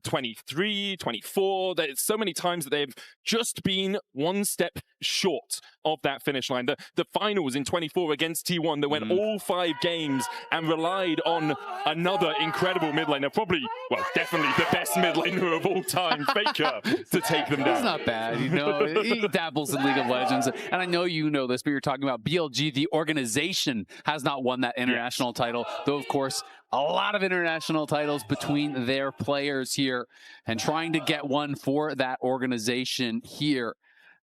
23, 24. There's so many times that they've just been one step short of that finish line. The finals in 24 against T1 that went all 5 games and relied on another incredible mid laner, probably, well, definitely the best mid laner of all time, Faker, to take them down. It's not bad, you know. He dabbles in League of Legends, and I know you know this, but you're talking about BLG, the organization, has not won that international title, though, of course, a lot of international titles between their players here, and trying to get one for that organization here.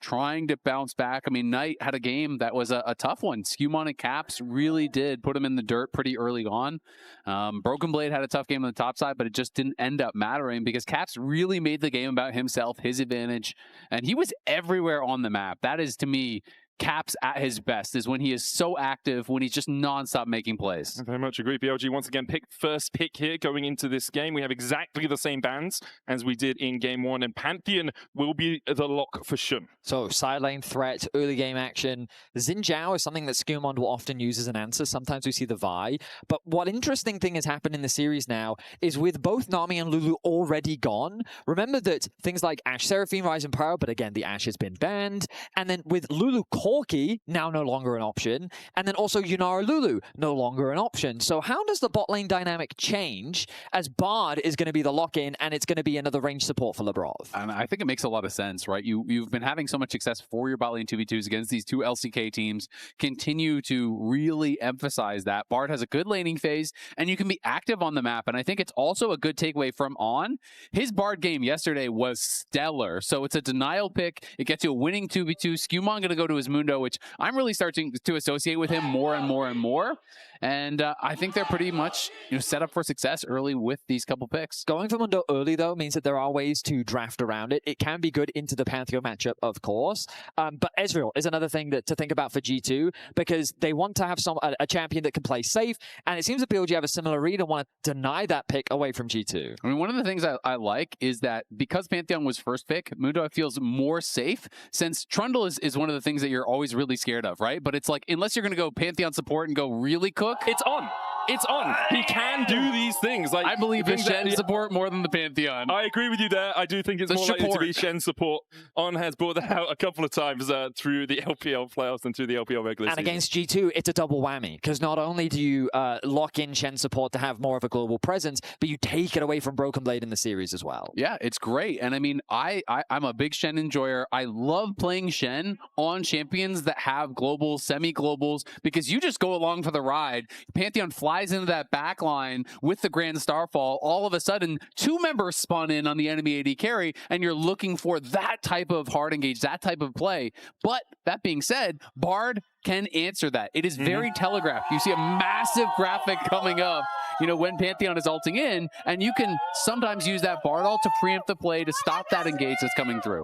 Trying to bounce back. I mean, Knight had a game that was a tough one. SkewMond and Caps really did put him in the dirt pretty early on. BrokenBlade had a tough game on the top side, but it just didn't end up mattering because Caps really made the game about himself, his advantage, and he was everywhere on the map. That is, to me, Caps at his best, is when he is so active, when he's just nonstop making plays. I very much agree. BLG once again first pick here going into this game. We have exactly the same bans as we did in game 1, and Pantheon will be the lock for Shen. So side lane threat, early game action. Xin Zhao is something that SkewMond will often use as an answer. Sometimes we see the Vi. But what interesting thing has happened in the series now is with both Nami and Lulu already gone, remember that things like Ashe Seraphine rise in power, but again, the Ashe has been banned. And then with Lulu Corki, now no longer an option. And then also Yunara Lulu, no longer an option. So how does the bot lane dynamic change as Bard is going to be the lock-in and it's going to be another range support for Labrov? And I think it makes a lot of sense, right? You've been having so much success for your bot lane 2v2s against these 2 LCK teams. Continue to really emphasize that. Bard has a good laning phase, and you can be active on the map. And I think it's also a good takeaway from On. His Bard game yesterday was stellar. So it's a denial pick. It gets you a winning 2v2. SkewMond going to go to his Mundo, which I'm really starting to associate with him more and more and more. And I think they're pretty much set up for success early with these couple picks. Going for Mundo early, though, means that there are ways to draft around it. It can be good into the Pantheon matchup, of course. But Ezreal is another thing to think about for G2, because they want to have a champion that can play safe. And it seems that BLG have a similar read and want to deny that pick away from G2. I mean, one of the things I like is that because Pantheon was first pick, Mundo feels more safe, since Trundle is one of the things that you're always really scared of, right? But it's like, unless you're going to go Pantheon support and go really cook, it's On. It's On. He can do these things. Like, I believe in Shen support more than the Pantheon. I agree with you there. I do think it's more likely to be Shen support. On has brought that out a couple of times through the LPL playoffs and through the LPL regular season. And against G2, it's a double whammy, because not only do you lock in Shen support to have more of a global presence, but you take it away from BrokenBlade in the series as well. Yeah, it's great. And I mean, I'm a big Shen enjoyer. I love playing Shen on champions that have globals, semi-globals, because you just go along for the ride. Pantheon flies into that back line with the Grand Starfall. All of a sudden, 2 members spawn in on the enemy AD carry, and you're looking for that type of hard engage, that type of play. But that being said, Bard can answer that. It is very telegraphed. You see a massive graphic coming up, when Pantheon is ulting in, and you can sometimes use that Bard ult to preempt the play to stop that engage that's coming through.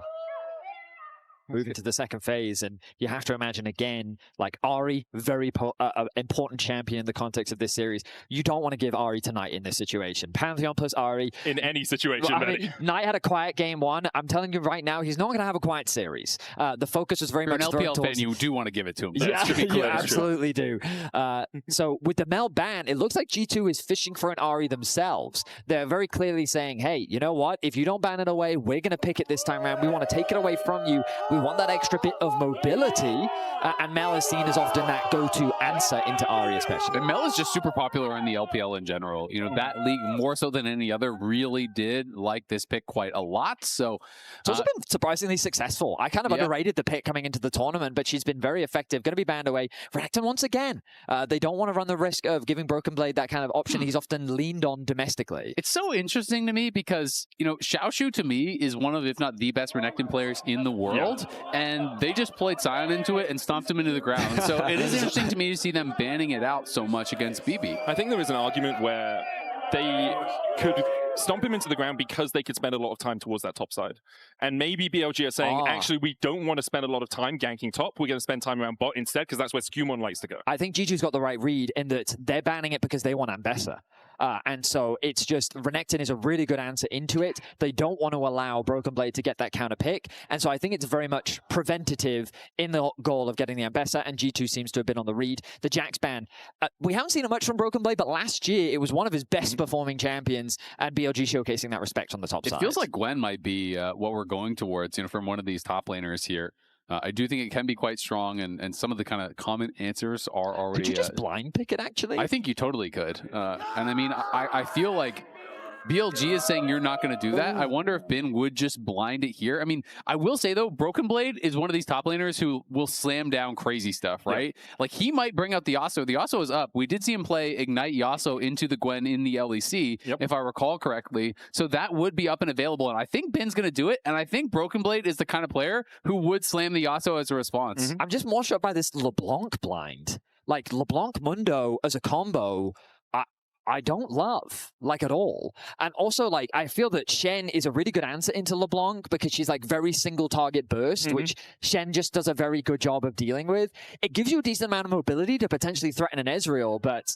Move into the second phase, and you have to imagine again, like Ahri, very important champion in the context of this series. You don't want to give Ahri to Knight in this situation. Pantheon plus Ahri. In any situation, well, I mean, Knight had a quiet game 1. I'm telling you right now, he's not going to have a quiet series. The focus was very much an LPL fan, you do want to give it to him. Yeah, you absolutely do. So with the Mel ban, it looks like G2 is fishing for an Ahri themselves. They're very clearly saying, hey, you know what? If you don't ban it away, we're going to pick it this time around. We want to take it away from you. We want that extra bit of mobility, and Mel is seen as often that go-to answer into Ahri especially. And Mel is just super popular in the LPL in general. That league, more so than any other, really did like this pick quite a lot. So it's also been surprisingly successful. I kind of underrated the pick coming into the tournament, but she's been very effective. Going to be banned away. Renekton once again. They don't want to run the risk of giving BrokenBlade that kind of option he's often leaned on domestically. It's so interesting to me because, Xiaoshu to me is one of, if not the best Renekton players in the world. And they just played Zaahen into it and stomped him into the ground. So it is interesting to me to see them banning it out so much against BB. I think there is an argument where they could stomp him into the ground because they could spend a lot of time towards that top side. And maybe BLG are saying, actually, we don't want to spend a lot of time ganking top. We're going to spend time around bot instead, because that's where SkewMond likes to go. I think G2's got the right read in that they're banning it because they want Ambessa. And so it's just, Renekton is a really good answer into it. They don't want to allow BrokenBlade to get that counter pick. And so I think it's very much preventative in the goal of getting the Ambessa, and G2 seems to have been on the read. The Jax ban, we haven't seen it much from BrokenBlade, but last year it was one of his best performing champions, and BLG showcasing that respect on the top side. It feels like Gwen might be what we're going towards, from one of these top laners here. I do think it can be quite strong, and some of the kind of common answers are already... Could you just blind pick it, actually? I think you totally could. And I mean, I feel like BLG is saying you're not going to do that. I wonder if Bin would just blind it here. I mean, I will say, though, BrokenBlade is one of these top laners who will slam down crazy stuff, right? Yeah. Like, he might bring out the Yasuo. The Yasuo is up. We did see him play Ignite Yasuo into the Gwen in the LEC, if I recall correctly. So that would be up and available, and I think Bin's going to do it, and I think BrokenBlade is the kind of player who would slam the Yasuo as a response. I'm just more shocked by this LeBlanc blind. Like, LeBlanc Mundo as a combo... I don't love, like, at all. And also, like, I feel that Shen is a really good answer into LeBlanc because she's, like, very single target burst, which Shen just does a very good job of dealing with. It gives you a decent amount of mobility to potentially threaten an Ezreal, but...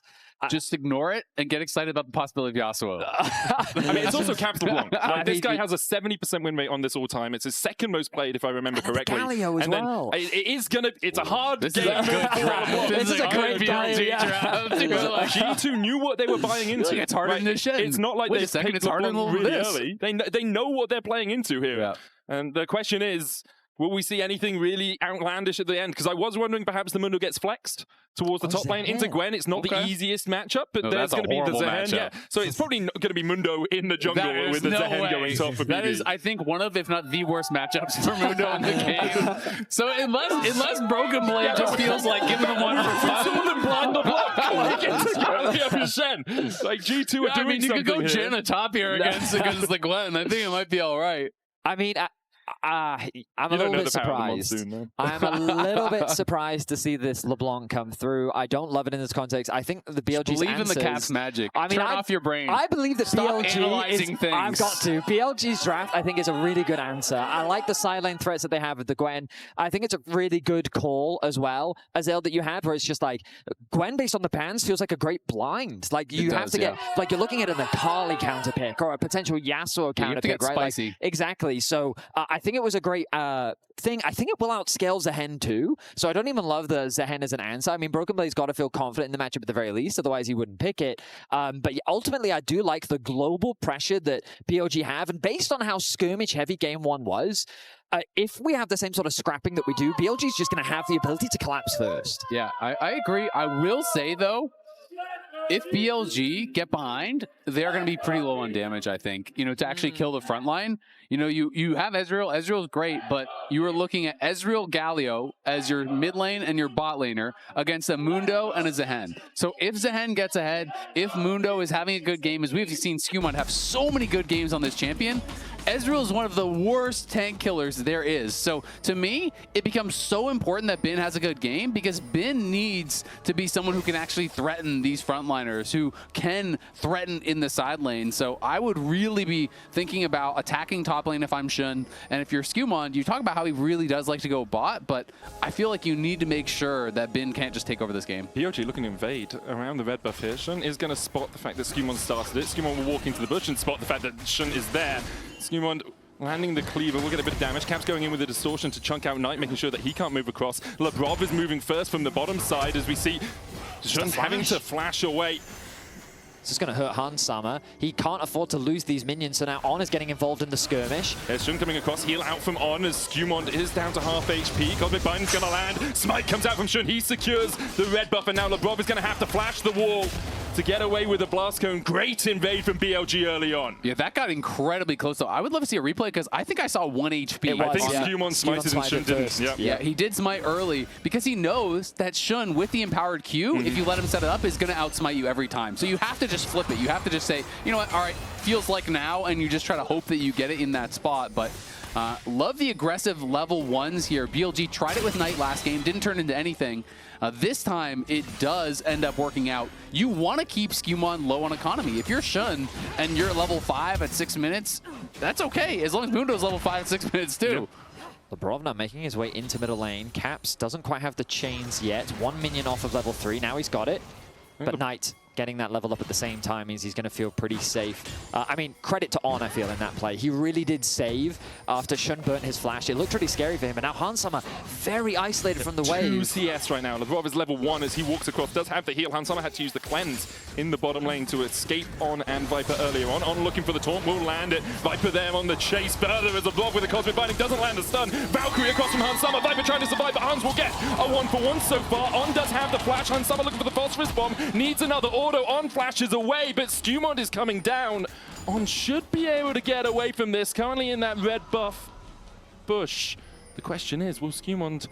just ignore it and get excited about the possibility of Yasuo. I mean, it's also capped LeBlanc. Like, this guy has a 70% win rate on this all time. It's his second most played, if I remember correctly. Galio as well. It's a hard game. This is a good draft. This is a great BLG draft. G2 knew what they were buying into. It's harder than Shen. It's not like they picked it's harder LeBlanc than really this. early. They know what they're playing into here. Yeah. And the question is, will we see anything really outlandish at the end? Because I was wondering perhaps the Mundo gets flexed towards the top lane into Gwen. It's not the easiest matchup, but there's going to be the Zaahen. Yeah. So it's probably not going to be Mundo in the jungle with the Zaahen going top for BD. That is, I think, one of, if not the worst matchups for Mundo in the game. So unless BrokenBlade just feels like giving them one for fun. Some of them blind the block. Like, it's Galio and Shen. Like, G2 are doing something. You could go here. Jen atop here against the Gwen. I think it might be all right. I mean... I'm a little bit surprised. I'm a little bit surprised to see this LeBlanc come through. I don't love it in this context. I think the BLG's believe answers, in the Cap's magic. I mean, Turn off your brain. I believe that Stop BLG analyzing is... things. I've got to. BLG's draft, I think, is a really good answer. I like the side lane threats that they have with the Gwen. I think it's a really good call as well, Azael, that you had, where it's just like, Gwen based on the pans feels like a great blind. Like, you have to get... Like, you're looking at an Akali counter pick or a potential Yasuo counter pick, right? Spicy. Like, exactly. So, I think it was a great... thing. I think it will outscale Zaahen too, so I don't even love the Zaahen as an answer. I mean, BrokenBlade's got to feel confident in the matchup at the very least, otherwise he wouldn't pick it. But ultimately, I do like the global pressure that BLG have, and based on how skirmish-heavy Game 1 was, if we have the same sort of scrapping that we do, BLG's just going to have the ability to collapse first. Yeah, I agree. I will say, though, if BLG get behind, they're going to be pretty low on damage, I think, to actually kill the front line. You have Ezreal. Ezreal's great, but you are looking at Ezreal Galio as your mid lane and your bot laner against a Mundo and a Zaahen. So if Zaahen gets ahead, if Mundo is having a good game, as we've seen SkewMond have so many good games on this champion, Ezreal is one of the worst tank killers there is. So to me, it becomes so important that Bin has a good game because Bin needs to be someone who can actually threaten these frontliners, who can threaten in the side lane. So I would really be thinking about attacking top lane if I'm Shen. And if you're SkewMond, you talk about how he really does like to go bot, but I feel like you need to make sure that Bin can't just take over this game. BLG looking to invade around the red buff here. Shen is going to spot the fact that SkewMond started it. SkewMond will walk into the bush and spot the fact that Shen is there. SkewMond landing the cleaver, we'll get a bit of damage. Cap's going in with a distortion to chunk out Knight, making sure that he can't move across. Labrov is moving first from the bottom side as we see Shen having to flash away. This is going to hurt Hans Sama. He can't afford to lose these minions, so now On is getting involved in the skirmish. There's Shen coming across, heal out from On as SkewMond is down to half HP. Cosmic Binding's going to land. Smite comes out from Shen, he secures the red buff, and now Labrov is going to have to flash the wall to get away with the blast cone. Great invade from BLG early on. Yeah, that got incredibly close, though. I would love to see a replay because I think I saw 1 HP. I think SkewMond smited and Shen didn't. Yeah, he did smite early because he knows that Shen, with the empowered Q, if you let him set it up, is going to outsmite you every time. So you have to just flip it. You have to just say, you know what, all right, feels like now, and you just try to hope that you get it in that spot. But love the aggressive level 1s here. BLG tried it with Knight last game, didn't turn into anything. This time, it does end up working out. You want to keep SkewMond low on economy. If you're Shen and you're level 5 at 6 minutes, that's okay, as long as Mundo's level 5 at 6 minutes too. Labrov now making his way into middle lane. Caps doesn't quite have the chains yet. 1 minion off of level 3. Now he's got it. But Knight getting that level up at the same time means he's going to feel pretty safe. I mean, credit to On, I feel, in that play. He really did save after Shen burnt his flash. It looked pretty scary for him, and now Hansama very isolated from the wave. 2 CS right now. Labrov is level 1 as he walks across. Does have the heal. Hansama had to use the cleanse in the bottom lane to escape On and Viper earlier on. On looking for the taunt, will land it. Viper there on the chase further as Labrov with a cosmic binding doesn't land the stun. Valkyrie across from Hansama. Viper trying to survive, but Hans will get a 1-for-1 so far. On does have the flash. Hansama looking for the phosphorus bomb. Needs another auto. On flashes away, but SkewMond is coming down. On should be able to get away from this. Currently in that red buff bush. The question is, will SkewMond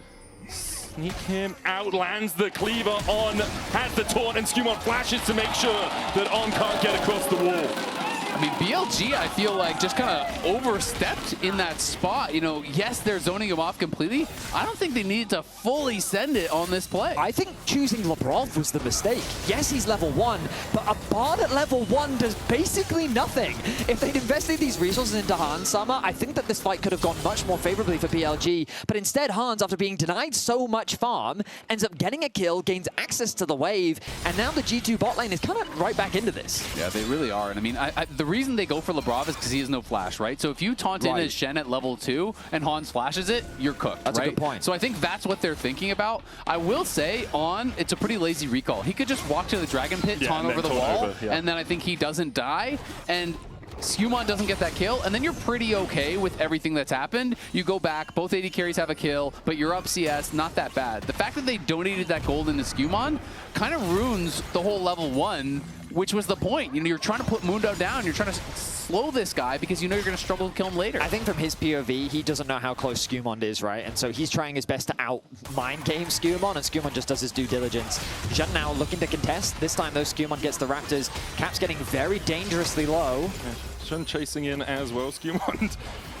sneak him out? Lands the cleaver. On has the taunt, and SkewMond flashes to make sure that On can't get across the wall. I mean, BLG, I feel like, just kind of overstepped in that spot. You know, yes, they're zoning him off completely. I don't think they needed to fully send it on this play. I think choosing Labrov was the mistake. Yes, he's level 1, but a Bard at level 1 does basically nothing. If they'd invested these resources into Hansama, I think that this fight could have gone much more favorably for BLG. But instead, Hans, after being denied so much farm, ends up getting a kill, gains access to the wave, and now the G2 bot lane is kind of right back into this. Yeah, they really are. And I mean, the reason they go for Labrov is because he has no flash, right? So if you taunt in as Shen at level 2 and Hans flashes it, you're cooked, That's right? a good point. So I think that's what they're thinking about. I will say, On, it's a pretty lazy recall. He could just walk to the Dragon Pit, taunt over the wall, and then I think he doesn't die. And SkewMond doesn't get that kill, and then you're pretty okay with everything that's happened. You go back, both AD carries have a kill, but you're up CS, not that bad. The fact that they donated that gold into SkewMond kind of ruins the whole level 1, which was the point. You know, you're trying to put Mundo down, you're trying to slow this guy because you know you're going to struggle to kill him later. I think from his POV, he doesn't know how close SkewMond is, right? And so he's trying his best to out-mind game SkewMond, and SkewMond just does his due diligence. Shen now looking to contest. This time, though, SkewMond gets the Raptors. Cap's getting very dangerously low. Yeah. Shen chasing in as well. SkewMond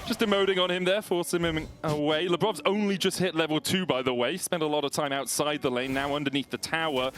just emoting on him there, forcing him away. Labrov's only just hit level 2, by the way. Spent a lot of time outside the lane, now underneath the tower.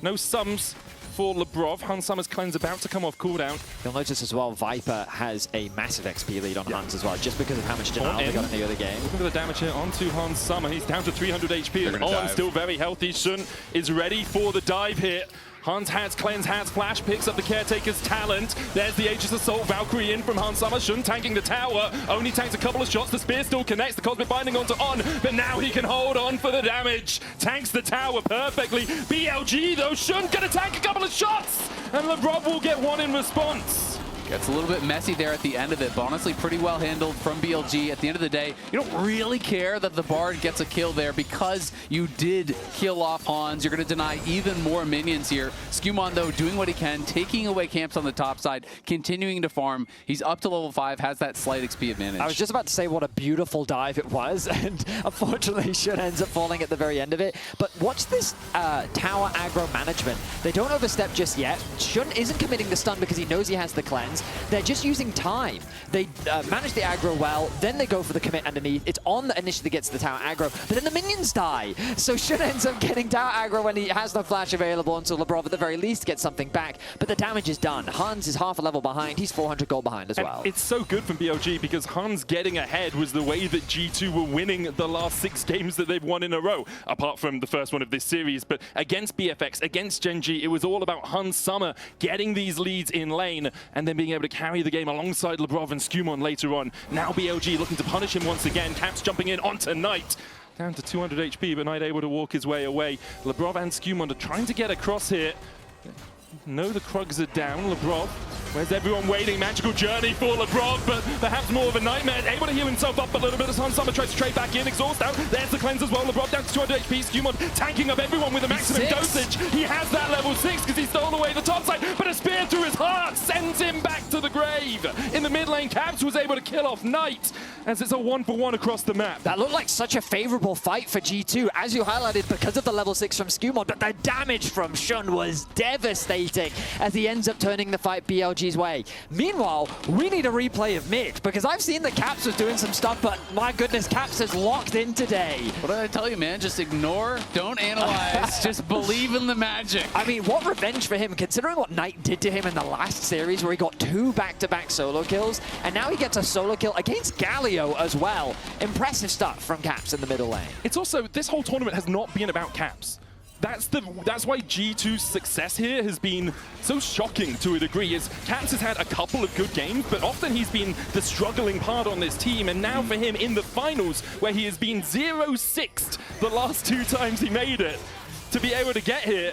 No sums for Labrov. Hansama's cleanse about to come off cooldown. You'll notice as well, Viper has a massive XP lead on Hans as well, just because of how much denial they got in the other game. Looking for the damage here onto Hansama. He's down to 300 HP. And On still very healthy. Shen is ready for the dive here. Hans has cleanse, has flash, picks up the Caretaker's talent. There's the Aegis Assault, Valkyrie in from Hansama. Shen tanking the tower, only tanks a couple of shots. The spear still connects, the Cosmic Binding onto On, but now he can hold on for the damage. Tanks the tower perfectly. BLG though, Shen gonna tank a couple of shots, and Labrov will get one in response. Gets a little bit messy there at the end of it, but honestly pretty well handled from BLG. At the end of the day, you don't really care that the Bard gets a kill there because you did kill off Hans. You're going to deny even more minions here. SkewMond, though, doing what he can, taking away camps on the top side, continuing to farm. He's up to level 5, has that slight XP advantage. I was just about to say what a beautiful dive it was, and unfortunately Shen ends up falling at the very end of it. But watch this tower aggro management. They don't overstep just yet. Shen isn't committing the stun because he knows he has the cleanse. They're just using time. They manage the aggro well, then they go for the commit underneath. It's On that initially gets the tower aggro, but then the minions die. So Shen ends up getting tower aggro when he has no flash available until Labrov at the very least gets something back. But the damage is done. Hans is half a level behind. He's 400 gold behind as well. It's so good from BLG because Hans getting ahead was the way that G2 were winning the last 6 games that they've won in a row, apart from the first one of this series. But against BFX, against Gen G, it was all about Hansama getting these leads in lane and then being able to carry the game alongside Labrov and SkewMond later on. Now BLG looking to punish him once again. Caps jumping in onto Knight. Down to 200 HP, but Knight able to walk his way away. Labrov and SkewMond are trying to get across here. No, the Krugs are down. Labrov, where's everyone waiting? Magical journey for Labrov, but perhaps more of a nightmare. Able to heal himself up a little bit as Hansama tries to trade back in. Exhaust out. There's the cleanse as well. Labrov down to 200 HP. SkewMond tanking up everyone with a maximum dosage. He has that level 6 because he stole away the top side, but a spear through his heart sends him back to the grave. In the mid lane, Caps was able to kill off Knight as it's a 1-for-1 across the map. That looked like such a favorable fight for G2, as you highlighted, because of the level 6 from SkewMond, but the damage from Shen was devastating as he ends up turning the fight BLG's way. Meanwhile, we need a replay of mid, because I've seen that Caps was doing some stuff, but my goodness, Caps is locked in today. What did I tell you, man? Just ignore, don't analyze, just believe in the magic. I mean, what revenge for him, considering what Knight did to him in the last series, where he got 2 back-to-back solo kills, and now he gets a solo kill against Galio as well. Impressive stuff from Caps in the middle lane. It's also, this whole tournament has not been about Caps. that's why G2's success here has been so shocking to a degree. Is Caps has had a couple of good games, but often he's been the struggling part on this team. And now for him in the finals, where he has been 0-6 the last 2 times he made it, to be able to get here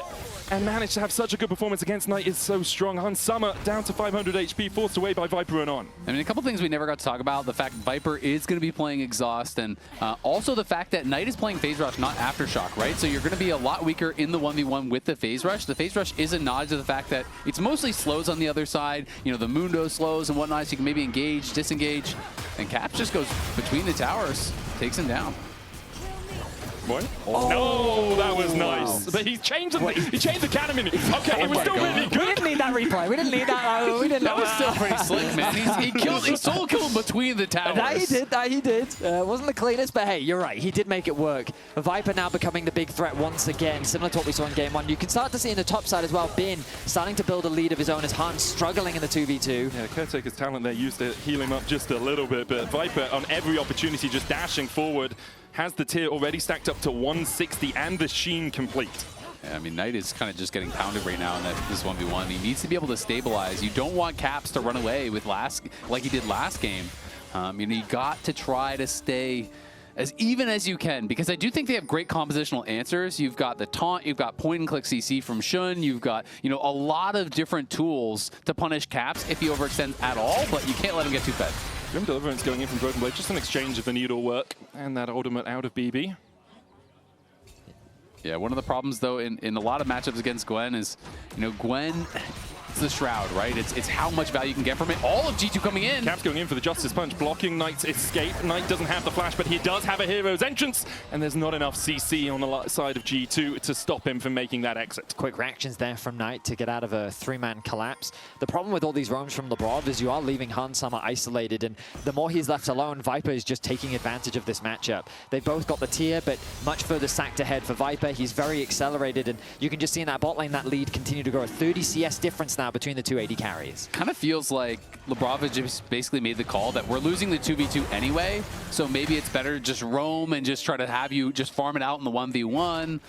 and manage to have such a good performance against Knight is so strong. Summer down to 500 HP, forced away by Viper and On. I mean, a couple things we never got to talk about. The fact Viper is going to be playing Exhaust, and also the fact that Knight is playing Phase Rush, not Aftershock, right? So you're going to be a lot weaker in the 1v1 with the Phase Rush. The Phase Rush is a nod to the fact that it's mostly slows on the other side. You know, the Mundo slows and whatnot, so you can maybe engage, disengage. And Caps just goes between the towers, takes him down. What? Oh, no, that was nice. But he changed the cannon. Okay, it was still really good. We didn't need that replay. We didn't need that. We didn't. That was still pretty slick, man. He solo killed between the towers. That he did. Wasn't the cleanest, but hey, you're right. He did make it work. Viper now becoming the big threat once again, similar to what we saw in Game 1. You can start to see in the top side as well, Bin starting to build a lead of his own as Han struggling in the 2v2. Yeah, Caretaker's talent there used to heal him up just a little bit, but Viper on every opportunity just dashing forward. Has the tier already stacked up to 160 and the Sheen complete. Yeah, I mean, Knight is kind of just getting pounded right now in this 1v1. He needs to be able to stabilize. You don't want Caps to run away with like he did last game. You know, you got to try to stay as even as you can, because I do think they have great compositional answers. You've got the taunt, you've got point and click CC from Shen, you've got, you know, a lot of different tools to punish Caps if he overextends at all, but you can't let him get too fed. Grim Deliverance going in from BrokenBlade, just an exchange of the needle work and that ultimate out of BB. Yeah, one of the problems though in a lot of matchups against Gwen is, you know, Gwen, it's the Shroud, right? It's how much value you can get from it. All of G2 coming in. Caps going in for the Justice Punch, blocking Knight's escape. Knight doesn't have the flash, but he does have a hero's entrance, and there's not enough CC on the side of G2 to stop him from making that exit. Quick reactions there from Knight to get out of a 3-man collapse. The problem with all these roams from Labrov is you are leaving Han Summer isolated, and the more he's left alone, Viper is just taking advantage of this matchup. They've both got the tier, but much further sacked ahead for Viper. He's very accelerated, and you can just see in that bot lane that lead continue to grow. 30 CS difference now between the two AD carries. Kind of feels like Labrov just basically made the call that we're losing the 2v2 anyway, so maybe it's better to just roam and just try to have you just farm it out in the 1v1,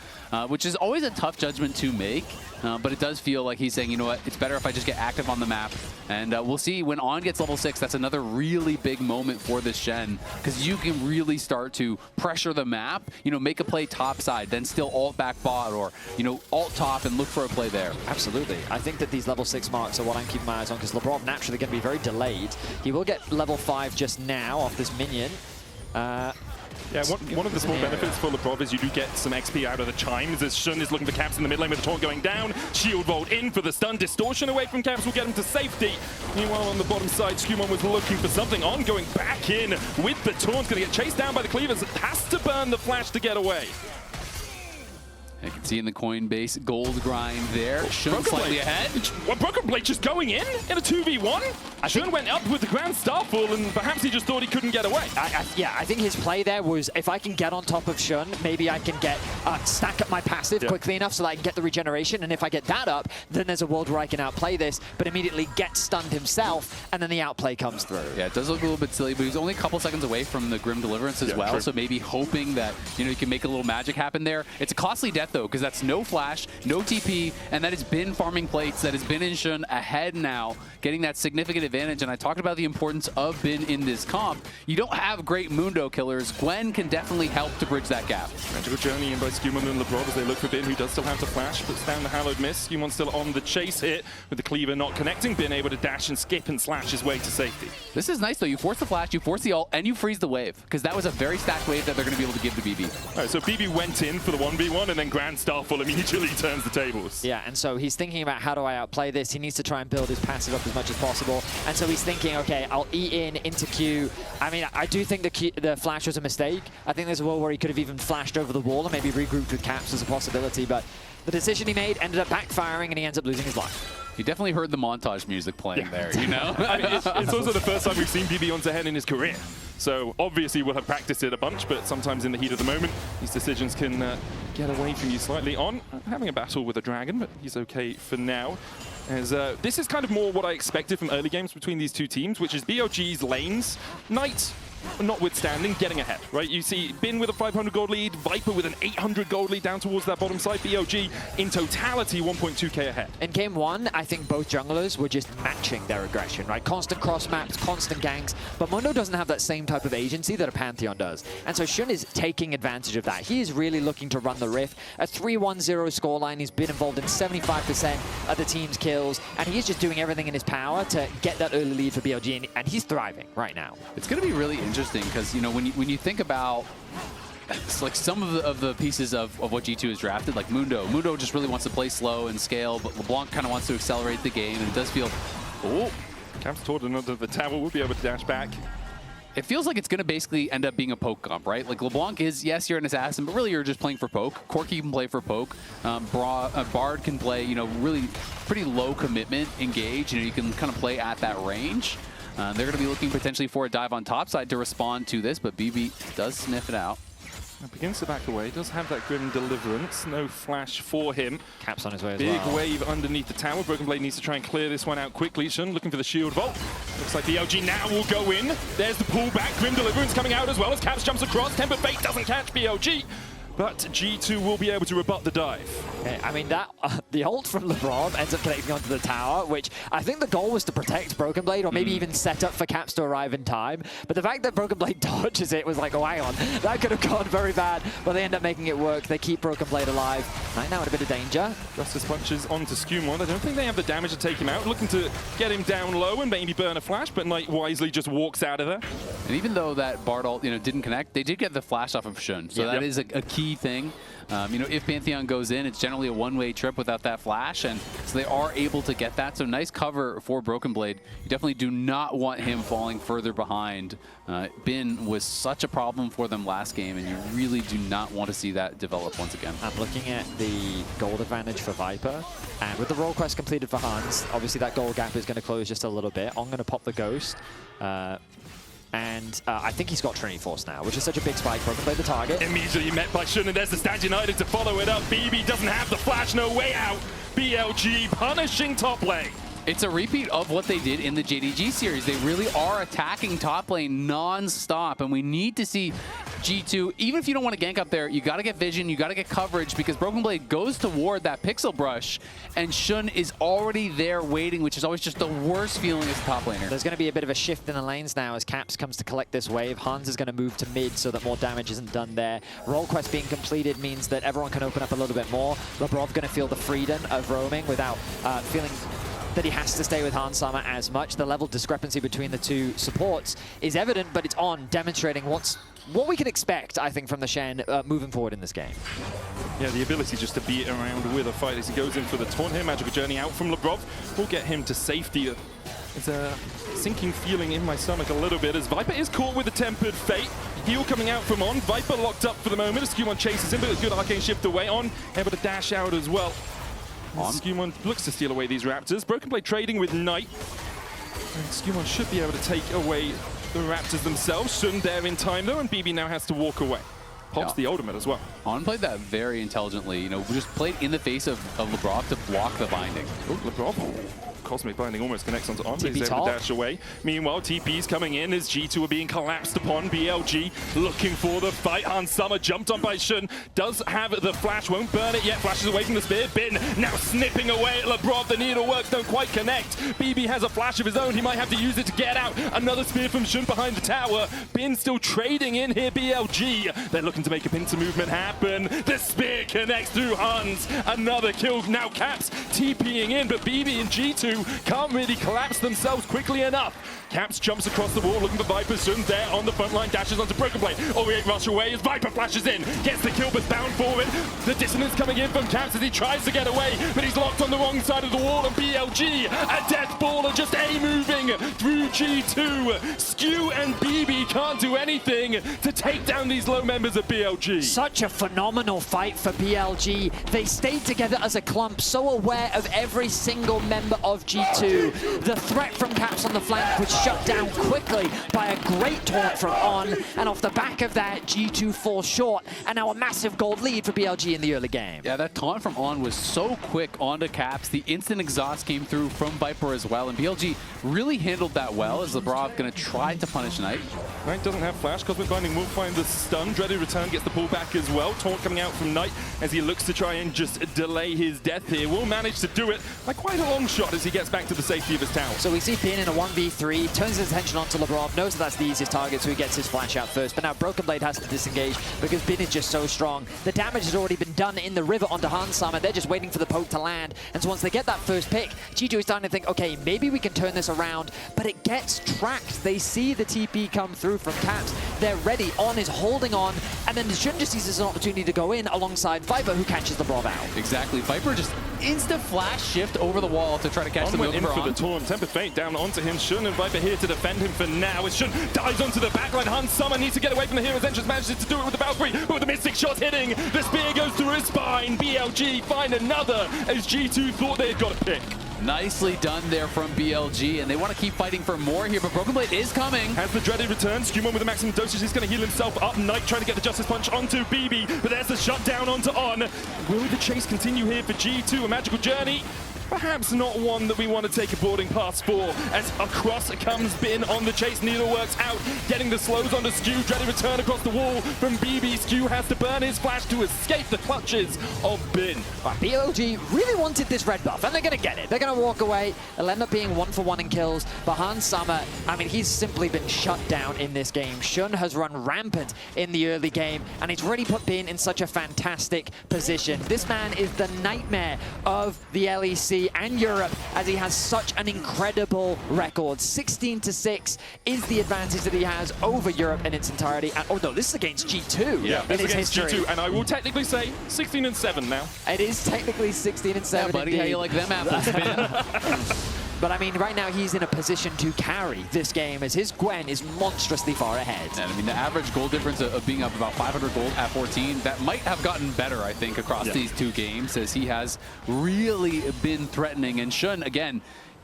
which is always a tough judgment to make, but it does feel like he's saying, you know what, it's better if I just get active on the map, and we'll see when On gets level 6, that's another really big moment for this Shen, because you can really start to pressure the map, you know, make a play top side, then still ult back bot, or, you know, alt top and look for a play there. Absolutely. I think that these level 6 marks are what I'm keeping my eyes on, because Labrov naturally going to be very delayed. He will get level 5 just now off this minion. Yeah, one of the small benefits for Labrov is you do get some XP out of the chimes, as Shen is looking for Caps in the mid lane with the taunt going down. Shield vault in for the stun. Distortion away from Caps will get him to safety. Meanwhile, on the bottom side, SkewMond was looking for something. On going back in with the taunt. Going to get chased down by the cleavers. Has to burn the flash to get away. You can see in the Coinbase gold grind there. Shen slightly ahead. BrokenBlade just going in a 2v1? Shen went up with the Grand Starfall, and perhaps he just thought he couldn't get away. Yeah, I think his play there was, if I can get on top of Shen, maybe I can get stack up my passive quickly enough so that I can get the regeneration, and if I get that up, then there's a world where I can outplay this, but immediately get stunned himself, and then the outplay comes through. Yeah, it does look a little bit silly, but he's only a couple seconds away from the Grim Deliverance as well, so maybe hoping that, you know, you can make a little magic happen there. It's a costly death though, because that's no flash, no TP, and that has been farming plates, that has been in Shen ahead now, getting that significant advantage. And I talked about the importance of Bin in this comp. You don't have great Mundo killers. Gwen can definitely help to bridge that gap. Magical journey in by SkewMond and Labrov as they look for Bin, who does still have the flash, puts down the Hallowed Mist. SkewMond still on the chase here, with the cleaver not connecting. Bin able to dash and skip and slash his way to safety. This is nice though. You force the flash, you force the ult, and you freeze the wave, because that was a very stacked wave that they're going to be able to give to BB. All right, so BB went in for the 1v1, and then Grand Starfall immediately turns the tables. Yeah, and so he's thinking about, how do I outplay this? He needs to try and build his passive up as much as possible. And so he's thinking, okay, I'll E in into Q. I mean, I do think the flash was a mistake. I think there's a world where he could have even flashed over the wall and maybe regrouped with Caps as a possibility, but the decision he made ended up backfiring, and he ends up losing his life. You definitely heard the montage music playing there, you know? I mean, it's also the first time we've seen BB on Zaahen in his career. So obviously we'll have practiced it a bunch, but sometimes in the heat of the moment, these decisions can get away from you slightly. On having a battle with a dragon, but he's okay for now. As this is kind of more what I expected from early games between these two teams, which is BLG's lanes. Knight notwithstanding, getting ahead, right? You see Bin with a 500 gold lead, Viper with an 800 gold lead down towards that bottom side, BLG in totality 1.2k ahead. In game one, I think both junglers were just matching their aggression, right? Constant cross maps, constant ganks, but Mundo doesn't have that same type of agency that a Pantheon does. And so Shen is taking advantage of that. He is really looking to run the rift. A 3-1-0 scoreline. He's been involved in 75% of the team's kills, and he is just doing everything in his power to get that early lead for BLG, and he's thriving right now. It's going to be really interesting because, you know, when you think about like some of the pieces of what G2 has drafted, like Mundo just really wants to play slow and scale, but LeBlanc kind of wants to accelerate the game, and it does feel, Caps toward another, the tower will be able to dash back. it feels like it's going to basically end up being a poke comp, right? Like LeBlanc is, yes, you're an assassin, but really you're just playing for poke. Corki can play for poke. Bard can play, you know, really pretty low commitment engage. You know, you can kind of play at that range. They're going to be looking potentially for a dive on top side to respond to this, but BB does sniff it out. Begins to back away, does have that grim deliverance, no flash for him. Caps on his way as Big well. wave underneath the tower. BrokenBlade needs to try and clear this one out quickly. Shen looking for the shield vault. Looks like BLG now will go in. There's the pullback, grim deliverance coming out as well as Caps jumps across. Temper Fate doesn't catch BLG, but G2 will be able to rebut the dive. Okay, I mean, that the ult from Labrov ends up connecting onto the tower, which I think the goal was to protect BrokenBlade, or maybe even set up for Caps to arrive in time. But the fact that BrokenBlade dodges it was like, oh, hang on, that could have gone very bad. But they end up making it work. They keep BrokenBlade alive. Right now in a bit of danger. Justice punches onto SkewMond. I don't think they have the damage to take him out. Looking to get him down low and maybe burn a flash, but Knight wisely just walks out of there. And even though that Bard ult, you know, didn't connect, they did get the flash off of Shen. So that is a key thing. You know, if Pantheon goes in, it's generally a one-way trip without that flash, and so they are able to get that. So nice cover for BrokenBlade. You definitely do not want him falling further behind. Bin was such a problem for them last game, and you really do not want to see that develop once again. I'm looking at the gold advantage for Viper, and with the role quest completed for Hans, obviously that gold gap is going to close just a little bit. I'm going to pop the Ghost. And I think he's got Trinity Force now, which is such a big spike. BrokenBlade the target. Immediately met by Shen, and there's the Stand United to follow it up. BB doesn't have the flash, no way out. BLG punishing top lane. It's a repeat of what they did in the JDG series. They really are attacking top lane non-stop, and we need to see G2, even if you don't want to gank up there, you got to get vision, you got to get coverage, because BrokenBlade goes toward that pixel brush, and Shen is already there waiting, which is always just the worst feeling as a top laner. There's going to be a bit of a shift in the lanes now as Caps comes to collect this wave. Hans is going to move to mid so that more damage isn't done there. Role quest being completed means that everyone can open up a little bit more. Labrov going to feel the freedom of roaming without feeling that he has to stay with Hans Sama as much. The level discrepancy between the two supports is evident, but it's on, demonstrating what we can expect, I think, from the Shen moving forward in this game. Yeah, the ability just to beat around with a fight as he goes in for the taunt here. Magical Journey out from Labrov will get him to safety. It's a sinking feeling in my stomach a little bit as Viper is caught with the Tempered Fate. Heal coming out from On. Viper locked up for the moment as SkewMond chases him, but a good arcane shift away. On, able to dash out as well. SkewMond looks to steal away these Raptors. BrokenBlade trading with Knight. And SkewMond should be able to take away the Raptors themselves. Shen there in time though, and BB now has to walk away. Pops the ultimate as well. On played that very intelligently. You know, just played in the face of Labrov to block the binding. Oh, Labrov. Cosmic Binding almost connects onto On. He's able top. to dash away. Meanwhile, TP's coming in as G2 are being collapsed upon. BLG looking for the fight. Hans Sama jumped on by Shen. Does have the flash, won't burn it yet. Flashes away from the spear. Bin now snipping away at Labrov. The needle works don't quite connect. BB has a flash of his own. He might have to use it to get out. Another spear from Shen behind the tower. Bin still trading in here. BLG. They're looking to make a pincer movement happen. The spear connects through Hans. Another kill. Now Caps TPing in, but BB and G2 can't really collapse themselves quickly enough. Caps jumps across the wall looking for Viper. Shen there on the front line, dashes onto BrokenBlade. Oriate rush away as Viper flashes in. Gets the kill but bound forward. The dissonance coming in from Caps as he tries to get away, but he's locked on the wrong side of the wall, and BLG, a death baller just A-moving through G2. Skew and BB can't do anything to take down these low members of BLG. Such a phenomenal fight for BLG. They stayed together as a clump, so aware of every single member of G2. The threat from Caps on the flank was shut down quickly by a great taunt from On, and off the back of that, G2 falls short, and now a massive gold lead for BLG in the early game. Yeah, that taunt from On was so quick onto Caps. The instant exhaust came through from Viper as well, and BLG really handled that well as Labrov going to try to punish Knight. Knight doesn't have flash. Cosmic Binding will find the stun. Dreaded Return gets the pullback as well. Taunt coming out from Knight as he looks to try and just delay his death here. Will manage to do it by quite a long shot as he gets back to the safety of his tower. So we see Bin in a 1v3, turns his attention onto Labrov, knows that that's the easiest target, so he gets his flash out first. But now BrokenBlade has to disengage because Bin is just so strong. The damage has already been done in the river onto Hansama. They're just waiting for the poke to land. And so once they get that first pick, G2 is starting to think, okay, maybe we can turn this around. But it gets tracked. They see the TP come through from Caps. They're ready. On is holding on. And then Shen just sees this as an opportunity to go in alongside Viper, who catches the Labrov out. Exactly. Viper just instant flash shift over the wall to try to catch the went in Mundo for the taunt. Temper Fate down onto him. Shen and Viper here to defend him for now. As Shen dives onto the backline. Hansama needs to get away from the hero's entrance. Manages to do it with the Valkyrie, but with the Mystic shot hitting. The spear goes through his spine. BLG find another as G2 thought they had got a pick. Nicely done there from BLG, and they want to keep fighting for more here, but BrokenBlade is coming. Has the dreaded return. SkewMond with the maximum dosage. He's going to heal himself up. Knight trying to get the Justice Punch onto BB, but there's the shutdown onto On. Will the chase continue here for G2? A magical journey? Perhaps not one that we want to take a boarding pass for, as across comes Bin on the chase. Needle works out, getting the slows onto Skew. Dreaded return across the wall from BB. Skew has to burn his flash to escape the clutches of Bin. But BLG really wanted this red buff, and they're going to get it. They're going to walk away. It'll end up being 1-for-1 in kills. But Hansama, I mean, he's simply been shut down in this game. Shen has run rampant in the early game, and he's really put Bin in such a fantastic position. This man is the nightmare of the LEC and Europe, as he has such an incredible record. 16-6 is the advantage that he has over Europe in its entirety. And, oh no, this is against G2. Yeah, this is against history. G2, and I will technically say 16-7 now. It is technically 16-7. Yeah, buddy, indeed. how you like them apples, Bin? But I mean, right now he's in a position to carry this game, as his Gwen is monstrously far ahead. And I mean, the average gold difference of being up about 500 gold at 14, that might have gotten better, I think, across these two games, as he has really been threatening. And Shen, again,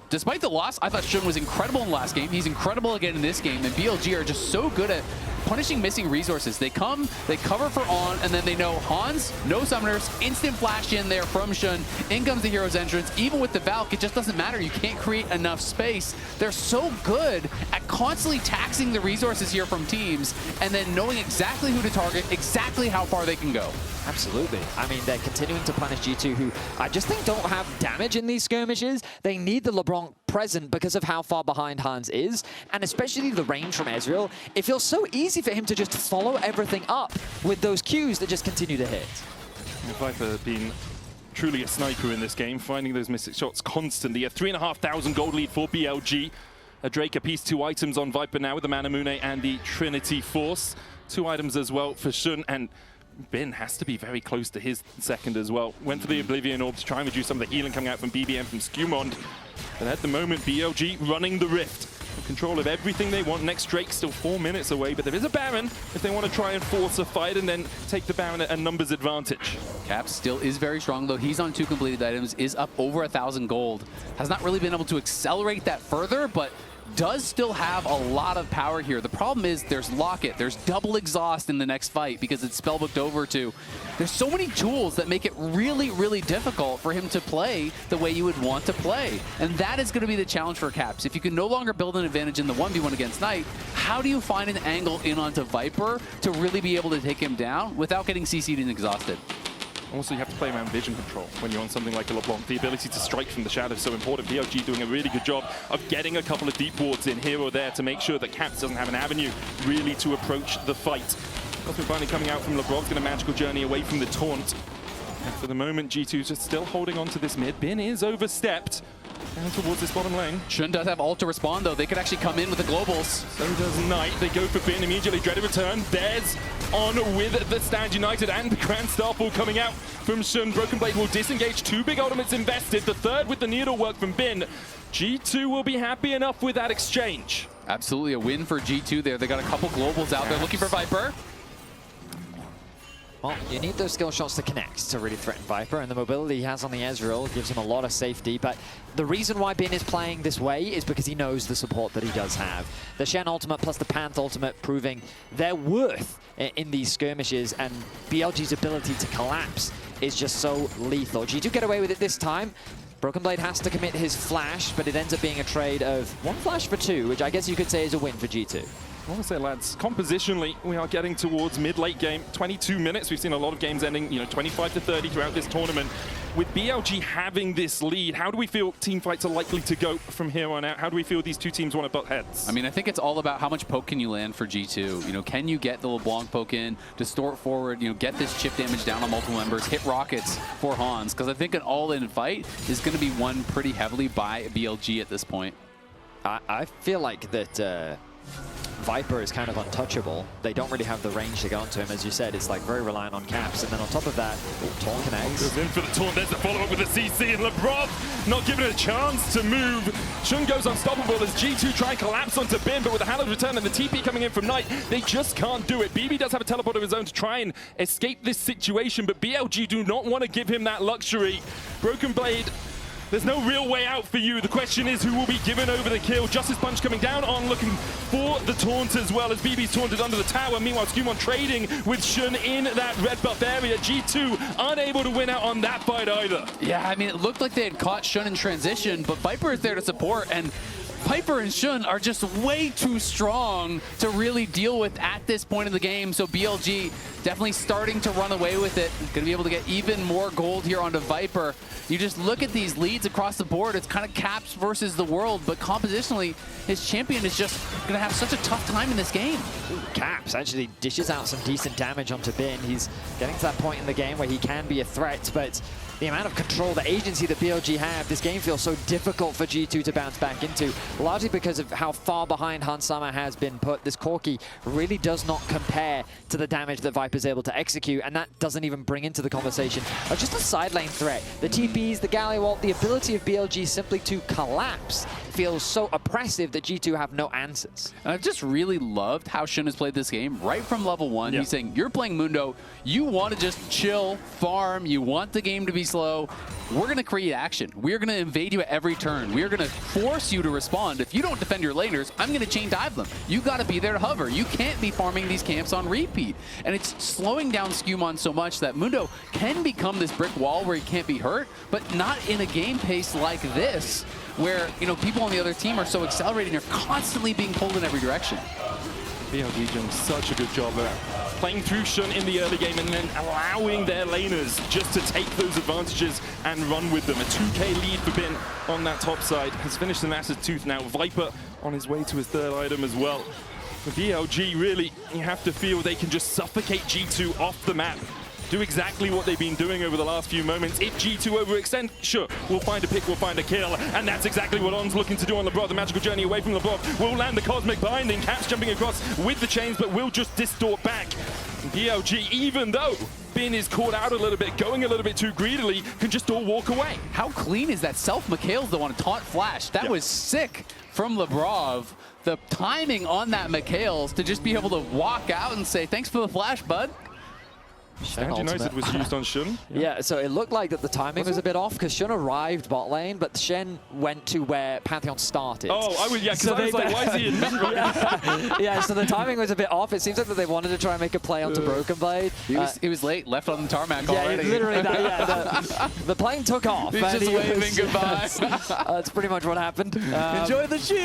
despite the loss, I thought Shen was incredible in the last game. He's incredible again in this game, and BLG are just so good at punishing missing resources. They come, they cover for On, and then they know Hans, no summoners, instant flash in there from Shen. In comes the hero's entrance. Even with the Valk, it just doesn't matter. You can't create enough space. They're so good at constantly taxing the resources here from teams, and then knowing exactly who to target, exactly how far they can go. Absolutely. I mean, they're continuing to punish G2, who I just think don't have damage in these skirmishes. They need the LeBlanc present because of how far behind Hans is, and especially the range from Ezreal. It feels so easy for him to just follow everything up with those Qs that just continue to hit. Viper being truly a sniper in this game, finding those missing shots constantly. A 3,500 gold lead for BLG. A Drake apiece, 2 items on Viper now with the Manamune and the Trinity Force. 2 items as well for Shen, and Bin has to be very close to his second as well. Went for the Oblivion Orb to try and reduce some of the healing coming out from BBM from SkewMond. And at the moment, BLG running the Rift. In control of everything they want. Next Drake still 4 minutes away, but there is a Baron if they want to try and force a fight and then take the Baron at a numbers advantage. Caps still is very strong, though. He's on 2 completed items, is up over 1,000 gold. Has not really been able to accelerate that further, but does still have a lot of power here. The problem is there's Locket, there's double exhaust in the next fight because it's spellbooked over to. There's so many tools that make it really, really difficult for him to play the way you would want to play. And that is going to be the challenge for Caps. If you can no longer build an advantage in the 1v1 against Knight, how do you find an angle in onto Viper to really be able to take him down without getting CC'd and exhausted? Also, you have to play around vision control when you're on something like a LeBlanc. The ability to strike from the shadows is so important. BLG doing a really good job of getting a couple of deep wards in here or there to make sure that Caps doesn't have an avenue really to approach the fight. Cosmic Binding coming out from Labrov, going a magical journey away from the taunt. And for the moment, G2's just still holding on to this mid. Bin is overstepped down towards this bottom lane. Shen does have ult to respond, though. They could actually come in with the globals. So does Knight. They go for Bin immediately. Dreaded return. There's On with the Stand United and the Grand Starfall coming out from Shen. BrokenBlade will disengage. 2 big ultimates invested. The third with the needle work from Bin. G2 will be happy enough with that exchange. Absolutely a win for G2 there. They got a couple globals out there looking for Viper. Well, you need those skill shots to connect to really threaten Viper, and the mobility he has on the Ezreal gives him a lot of safety. But the reason why Bin is playing this way is because he knows the support that he does have. The Shen ultimate plus the Panth ultimate proving their worth in these skirmishes, and BLG's ability to collapse is just so lethal. G2 get away with it this time. BrokenBlade has to commit his flash, but it ends up being a trade of 1 flash for 2, which I guess you could say is a win for G2. I want to say, lads, compositionally, we are getting towards mid-late game. 22 minutes. We've seen a lot of games ending, 25 to 30 throughout this tournament. With BLG having this lead, how do we feel team fights are likely to go from here on out? How do we feel these two teams want to butt heads? I mean, I think it's all about how much poke can you land for G2. Can you get the LeBlanc poke in, distort forward, get this chip damage down on multiple members, hit rockets for Hans? Because I think an all-in fight is going to be won pretty heavily by BLG at this point. I feel like that Viper is kind of untouchable. They don't really have the range to go onto him. As you said, it's like very reliant on caps. And then on top of that, Taunt connects. Goes in for the taunt. There's the follow-up with the CC, and Labrov not given a chance to move. Shen goes unstoppable as G2 try and collapse onto Bin, but with the hallowed return and the TP coming in from Knight, they just can't do it. BB does have a teleport of his own to try and escape this situation, but BLG do not want to give him that luxury. BrokenBlade, there's no real way out for you. The question is who will be given over the kill. Justice Punch coming down on, looking for the taunt as well as BB's taunted under the tower. Meanwhile, SkewMond trading with Shen in that red buff area. G2 unable to win out on that fight either. Yeah, I mean, it looked like they had caught Shen in transition, but Viper is there to support, and Piper and Shen are just way too strong to really deal with at this point in the game. So BLG definitely starting to run away with it. Going to be able to get even more gold here onto Viper. You just look at these leads across the board. It's kind of Caps versus the world, but compositionally, his champion is just going to have such a tough time in this game. Ooh, Caps actually dishes out some decent damage onto Bin. He's getting to that point in the game where he can be a threat, but the amount of control, the agency that BLG have, this game feels so difficult for G2 to bounce back into, largely because of how far behind Hansama has been put. This Corki really does not compare to the damage that Viper's able to execute, and that doesn't even bring into the conversation of just a side lane threat. The TPs, the Galio ult, the ability of BLG simply to collapse feels so oppressive that G2 have no answers. And I've just really loved how Shen has played this game right from level 1. Yeah. He's saying, you're playing Mundo, you want to just chill, farm, you want the game to be slow. We're going to create action. We're going to invade you at every turn. We're going to force you to respond. If you don't defend your laners, I'm going to chain dive them. You got to be there to hover. You can't be farming these camps on repeat. And it's slowing down SkewMond so much that Mundo can become this brick wall where he can't be hurt, but not in a game pace like this, where people on the other team are so accelerated and you're constantly being pulled in every direction. BLG doing such a good job there, playing through Shen in the early game and then allowing their laners just to take those advantages and run with them. A 2k lead for Bin on that top side. Has finished the Nasa's Tooth now. Viper on his way to his third item as well. For BLG, really, you have to feel they can just suffocate G2 off the map. Do exactly what they've been doing over the last few moments. If G2 overextend, sure, we'll find a pick, we'll find a kill. And that's exactly what On's looking to do on Labrov. The magical journey away from Labrov will land the cosmic binding. Caps jumping across with the chains, but will just distort back. BLG, even though Bin is caught out a little bit, going a little bit too greedily, can just all walk away. How clean is that self-Mikhails though on a taunt flash? That was sick from Labrov. The timing on that Mikhails to just be able to walk out and say, thanks for the flash, bud. Stand United was used on Shen. Yeah, so it looked like that the timing was a bit off because Shen arrived bot lane, but Shen went to where Pantheon started. Oh, because I was like, why is he in mid right? Yeah, so the timing was a bit off. It seems like that they wanted to try and make a play onto BrokenBlade. He was late, left on the tarmac already. Yeah, literally that, the plane took off. He's just waving goodbye. That's pretty much what happened. Enjoy the shield!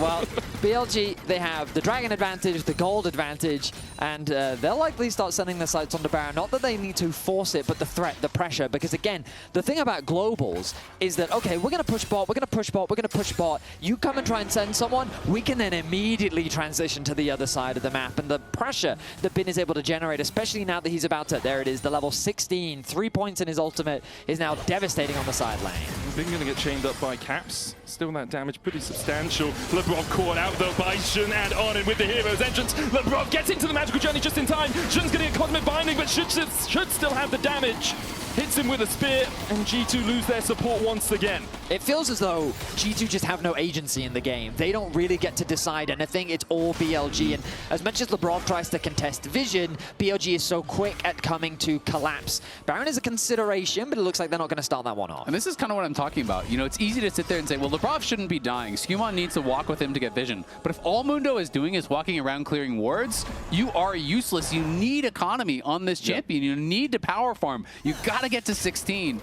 Well, BLG, they have the Dragon advantage, the Gold advantage, and they'll likely start sending the sights onto Baron. Not that they need to force it, but the threat, the pressure. Because again, the thing about globals is that, okay, we're going to push bot, we're going to push bot, we're going to push bot. You come and try and send someone, we can then immediately transition to the other side of the map. And the pressure that Bin is able to generate, especially now that he's about to, there it is, the level 16, 3 points in his ultimate, is now devastating on the side lane. Bin going to get chained up by Caps. Still that damage pretty substantial. Labrov caught out though by Shen and on, and with the hero's entrance, Labrov gets into the magical journey just in time. Shen's going to get cosmic binding, but should still have the damage. Hits him with a spear, and G2 lose their support once again. It feels as though G2 just have no agency in the game. They don't really get to decide anything. It's all BLG. And as much as Labrov tries to contest vision, BLG is so quick at coming to collapse. Baron is a consideration, but it looks like they're not going to start that one off. And this is kind of what I'm talking about. It's easy to sit there and say, well, Labrov shouldn't be dying. SkewMond needs to walk with him to get vision. But if all Mundo is doing is walking around clearing wards, you are useless. You need economy on this champion. You need to power farm. You got to get to 16.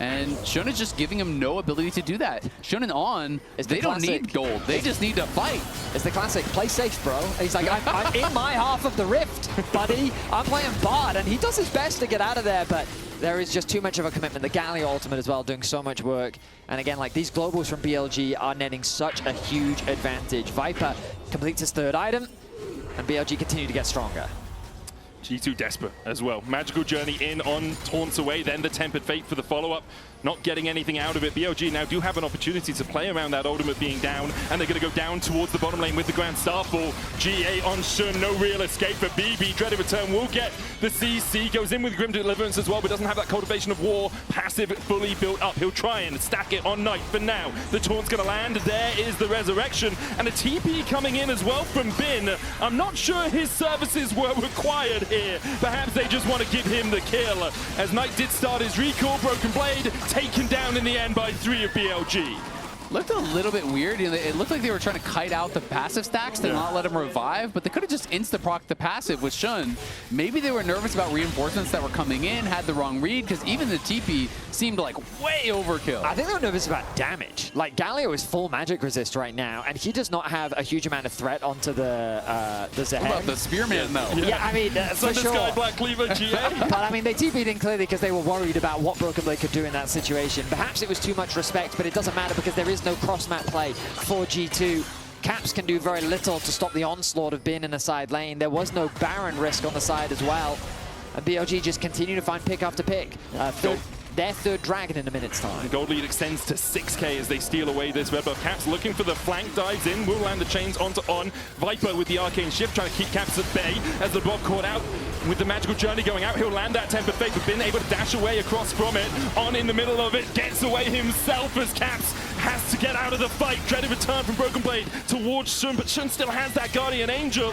And Shen is just giving him no ability to do that. Shen and On, they don't need gold. They just need to fight. It's the classic, play safe, bro. He's like, I'm in my half of the rift, buddy. I'm playing bot, and he does his best to get out of there, but there is just too much of a commitment. The Galio ultimate as well, doing so much work. And again, like, these globals from BLG are netting such a huge advantage. Viper completes his third item, and BLG continue to get stronger. G2 desperate as well. Magical Journey in on, taunts away, then the Tempered Fate for the follow-up. Not getting anything out of it. BLG now do have an opportunity to play around that ultimate being down, and they're going to go down towards the bottom lane with the Grand Starfall. GA on Shen, no real escape for BB. Dreaded Return will get the CC, goes in with Grim Deliverance as well, but doesn't have that Cultivation of War passive fully built up. He'll try and stack it on Knight for now. The taunt's going to land. There is the Resurrection, and a TP coming in as well from Bin. I'm not sure his services were required here. Perhaps they just want to give him the kill, as Knight did start his recall. BrokenBlade taken down in the end by 3 of BLG. Looked a little bit weird. You know, it looked like they were trying to kite out the passive stacks to not let him revive, but they could have just insta-proc the passive with Shen. Maybe they were nervous about reinforcements that were coming in, had the wrong read, because even the TP seemed like way overkill. I think they were nervous about damage. Like, Galio is full magic resist right now, and he does not have a huge amount of threat onto the Zaahen. What about the Spearman, though? Yeah, I mean, for sure. Sky Black Cleaver GA. But I mean, they TP'd in clearly because they were worried about what BrokenBlade could do in that situation. Perhaps it was too much respect, but it doesn't matter because there is no cross-map play for G2. Caps can do very little to stop the onslaught of Bin in the side lane. There was no Baron risk on the side as well. And BLG just continue to find pick after pick. Their third dragon in a minute's time. Gold lead extends to 6k as they steal away this red buff. Caps looking for the flank, dives in, will land the chains onto On. Viper with the arcane shift, trying to keep Caps at bay as LeBlanc caught out with the magical journey going out. He'll land that Tempered Fate, but been able to dash away across from it. On in the middle of it, gets away himself as Caps has to get out of the fight. Dreaded return from BrokenBlade towards Shen, but Shen still has that Guardian Angel.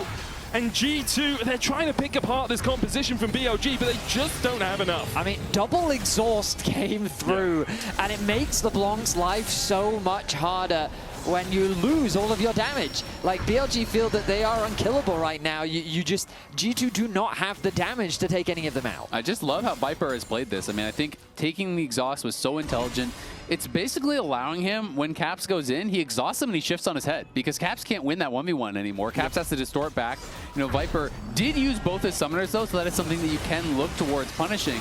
And G2, they're trying to pick apart this composition from BLG, but they just don't have enough. I mean, double exhaust came through, and it makes LeBlanc's life so much harder when you lose all of your damage. Like, BLG feel that they are unkillable right now. G2 do not have the damage to take any of them out. I just love how Viper has played this. I mean, I think taking the exhaust was so intelligent. It's basically allowing him, when Caps goes in, he exhausts him and he shifts on his head because Caps can't win that 1v1 anymore. Caps has to distort back. You know, Viper did use both his summoners though, so that is something that you can look towards punishing.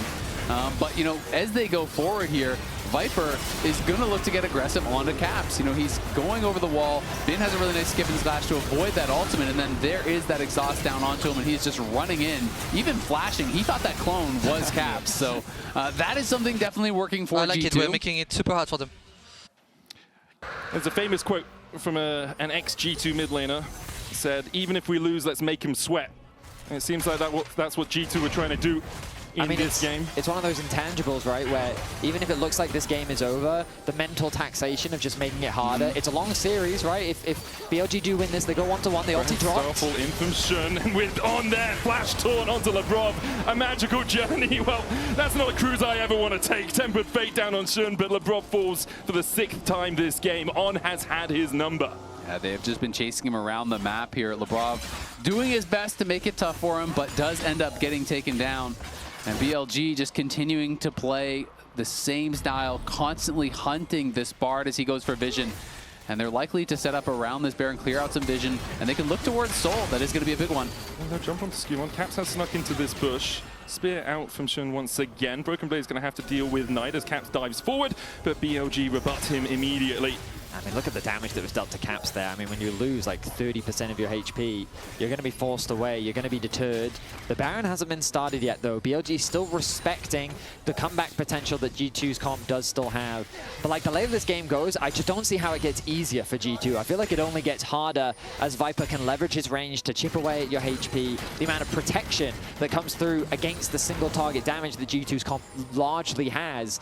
But, you know, as they go forward here, Viper is going to look to get aggressive onto Caps. You know, he's going over the wall. Bin has a really nice skip and slash to avoid that ultimate, and then there is that exhaust down onto him, and he's just running in, even flashing. He thought that clone was Caps, so that is something definitely working for G2. I like it. We're making it super hard for them. There's a famous quote from an ex-G2 mid laner. Said, even if we lose, let's make him sweat. And it seems like that's what G2 were trying to do in this game. It's one of those intangibles, right, where even if it looks like this game is over, the mental taxation of just making it harder. It's a long series, right? If BLG do win this, they go 1-1, the ulti drops. Starfall in from Shen, and with On there, flash taunt onto Labrov. A magical journey. Well, that's not a cruise I ever want to take. Tempered Fate down on Shen, but Labrov falls for the 6th time this game. On has had his number. Yeah, they've just been chasing him around the map here. Labrov doing his best to make it tough for him, but does end up getting taken down. And BLG just continuing to play the same style, constantly hunting this Bard as he goes for vision. And they're likely to set up around this Baron, clear out some vision, and they can look towards Soul. That is going to be a big one. Well, they'll jump onto SkewMond. Caps has snuck into this bush. Spear out from Shen once again. BrokenBlade is going to have to deal with Knight as Caps dives forward, but BLG rebuts him immediately. I mean, look at the damage that was dealt to Caps there. I mean, when you lose like 30% of your HP, you're going to be forced away. You're going to be deterred. The Baron hasn't been started yet, though. BLG still respecting the comeback potential that G2's comp does still have. But like the later this game goes, I just don't see how it gets easier for G2. I feel like it only gets harder as Viper can leverage his range to chip away at your HP. The amount of protection that comes through against the single target damage that G2's comp largely has.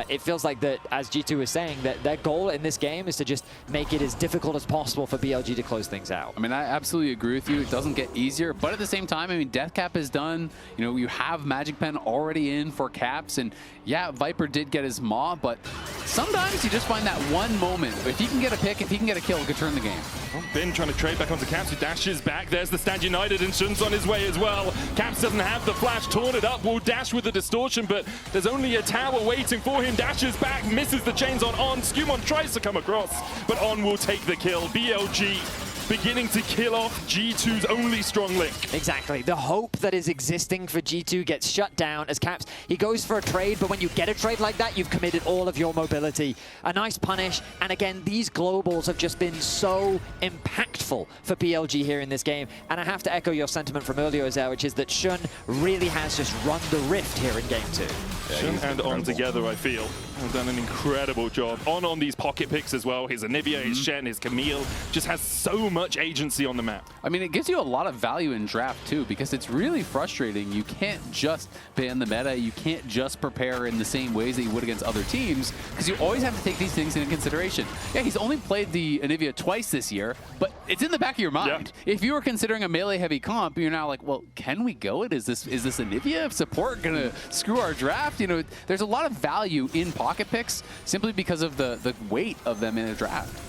It feels like that, as G2 is saying, that their goal in this game game is to just make it as difficult as possible for BLG to close things out. I mean, I absolutely agree with you. It doesn't get easier, but at the same time, I mean, Deathcap is done. You know, you have Magic Pen already in for Caps, and yeah, Viper did get his maw, but sometimes you just find that one moment. If he can get a pick, if he can get a kill, it could turn the game. Well, Bin trying to trade back onto Caps, who dashes back. There's the Stand United, and Shen's on his way as well. Caps doesn't have the flash, torn it up, will dash with the distortion, but there's only a tower waiting for him. Dashes back, misses the chains on. SkewMond tries to come across, but On will take the kill. BLG beginning to kill off G2's only strong link. Exactly. The hope that is existing for G2 gets shut down as Caps, he goes for a trade, but when you get a trade like that, you've committed all of your mobility. A nice punish, and again, these globals have just been so impactful for BLG here in this game, and I have to echo your sentiment from earlier, Azael, which is that Shen really has just run the rift here in Game 2. Shen and On together, I feel, have done an incredible job. On these pocket picks as well. His Anivia, his Shen, his Camille, just has so much agency on the map. I mean, it gives you a lot of value in draft too, because it's really frustrating. You can't just ban the meta. You can't just prepare in the same ways that you would against other teams, because you always have to take these things into consideration. Yeah, he's only played the Anivia twice this year, but it's in the back of your mind. Yeah. If you were considering a melee heavy comp, you're now like, well, can we go it? Is this Anivia support gonna screw our draft? You know, there's a lot of value in pocket picks simply because of the weight of them in a draft.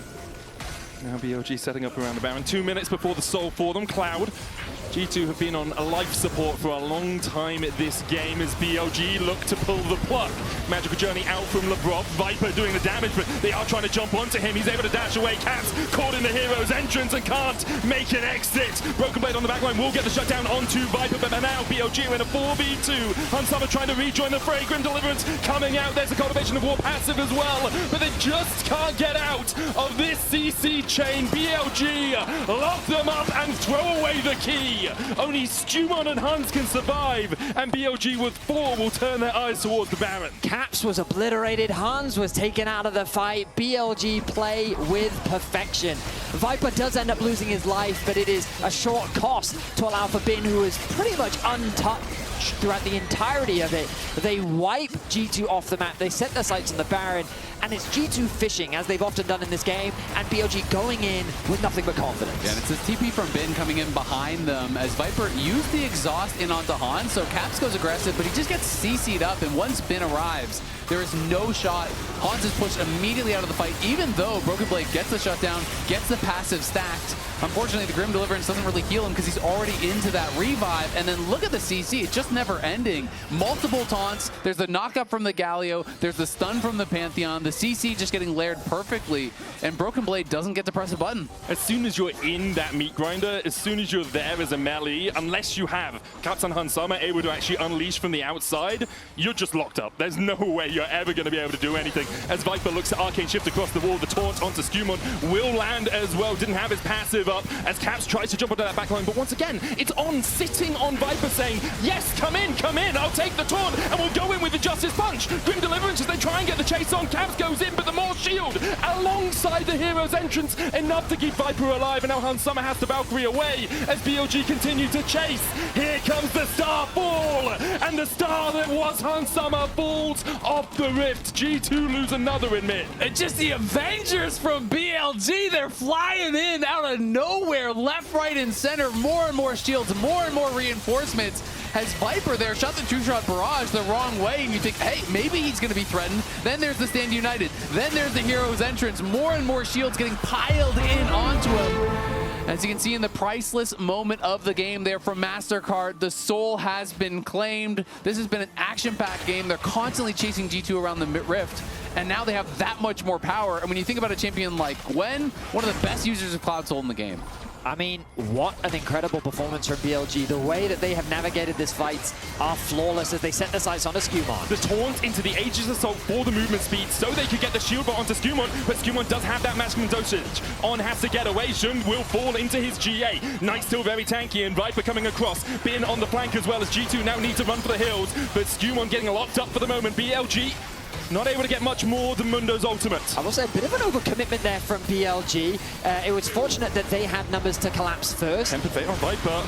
Now BLG setting up around the Baron. 2 minutes before the soul for them. Cloud. G2 have been on a life support for a long time at this game as BLG look to pull the plug. Magical Journey out from Labrov. Viper doing the damage, but they are trying to jump onto him. He's able to dash away. Caps caught in the hero's entrance and can't make an exit. BrokenBlade on the backline will get the shutdown onto Viper, but now BLG are in a 4v2. Hunsummer trying to rejoin the fray. Grim Deliverance coming out. There's a cultivation of war passive as well, but they just can't get out of this CC chain. BLG lock them up and throw away the key. Only SkewMond and Hans can survive, and BLG with 4 will turn their eyes towards the Baron. Caps was obliterated, Hans was taken out of the fight. BLG play with perfection. Viper does end up losing his life, but it is a short cost to allow for Bin, who is pretty much untouched throughout the entirety of it. They wipe G2 off the map, they set their sights on the Baron, and it's G2 fishing, as they've often done in this game, and BLG going in with nothing but confidence. Yeah, and it's this TP from Bin coming in behind them as Viper used the exhaust in onto Hans, so Caps goes aggressive, but he just gets CC'd up, and once Bin arrives, there is no shot. Hans is pushed immediately out of the fight, even though BrokenBlade gets the shutdown, gets the passive stacked. Unfortunately, the Grim Deliverance doesn't really heal him because he's already into that revive. And then look at the CC. It's just never ending. Multiple taunts. There's the knockup from the Galio. There's the stun from the Pantheon. The CC just getting layered perfectly. And BrokenBlade doesn't get to press a button. As soon as you're in that meat grinder, as soon as you're there as a melee, unless you have Caps and Hunsummer able to actually unleash from the outside, you're just locked up. There's no way you're ever going to be able to do anything. As Viper looks at Arcane Shift across the wall, the taunt onto SkewMond will land as well. Didn't have his passive up as Caps tries to jump onto that backline, but once again, it's On sitting on Viper saying, yes, come in, I'll take the taunt, and we'll go in with the Justice Punch. Grim Deliverance as they try and get the chase on. Caps goes in, but the more shield alongside the hero's entrance, enough to keep Viper alive, and now Hunsummer has to Valkyrie away as BLG continue to chase. Here comes the star fall, and the star that was Hunsummer falls off the rift. G2 lose another in mid. And just the Avengers from BLG, they're flying in out of nowhere, left, right, and center, more and more shields, more and more reinforcements. Has Viper there shot the two-shot barrage the wrong way, and you think, hey, maybe he's going to be threatened. Then there's the Stand United. Then there's the hero's entrance. More and more shields getting piled in onto him. As you can see in the priceless moment of the game there from MasterCard, the soul has been claimed. This has been an action-packed game. They're constantly chasing G2 around the rift, and now they have that much more power. And when you think about a champion like Gwen, one of the best users of Cloud Soul in the game. I mean, what an incredible performance from BLG. The way that they have navigated this fight are flawless as they set their sights on a SkewMond. The taunt into the Aegis Assault for the movement speed so they could get the shield bot onto SkewMond, but SkewMond does have that maximum dosage. On has to get away. Shen will fall into his GA. Knight still very tanky, and Viper coming across. Bin on the flank as well as G2 now need to run for the hills, but SkewMond getting locked up for the moment. BLG not able to get much more than Mundo's ultimate. I will say a bit of an overcommitment there from BLG. It was fortunate that they had numbers to collapse first. Tempered Fate on Viper.